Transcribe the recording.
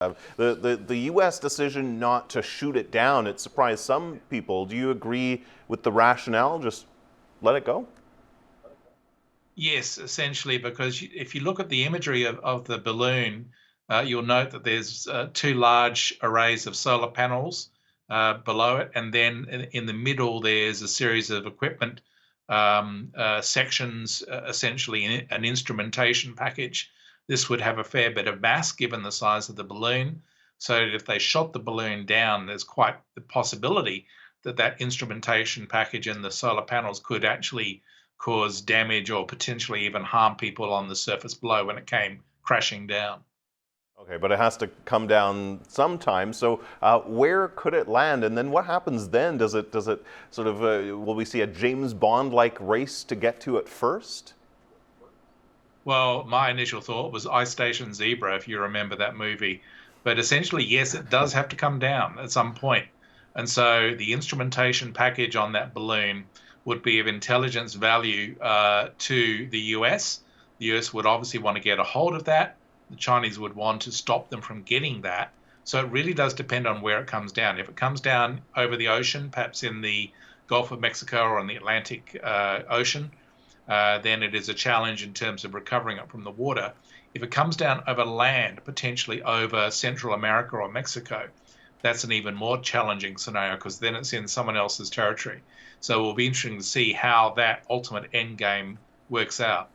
The U.S. decision not to shoot it down, it surprised some people. Do you agree with the rationale? Just let it go? Yes, essentially, because if you look at the imagery of the balloon, you'll note that there's two large arrays of solar panels below it, and then in the middle there's a series of equipment sections, essentially an instrumentation package. This would have a fair bit of mass given the size of the balloon. So if they shot the balloon down, there's quite the possibility that that instrumentation package and the solar panels could actually cause damage or potentially even harm people on the surface below when it came crashing down. Okay, but it has to come down sometime. So where could it land? And then what happens then? Does it sort of, will we see a James Bond-like race to get to it first? Well, my initial thought was Ice Station Zebra, if you remember that movie. But essentially, yes, it does have to come down at some point. And so the instrumentation package on that balloon would be of intelligence value to the US. The US would obviously want to get a hold of that. The Chinese would want to stop them from getting that. So it really does depend on where it comes down. If it comes down over the ocean, perhaps in the Gulf of Mexico or in the Atlantic Ocean, then it is a challenge in terms of recovering it from the water. If it comes down over land, potentially over Central America or Mexico, that's an even more challenging scenario because then it's in someone else's territory. So it will be interesting to see how that ultimate end game works out.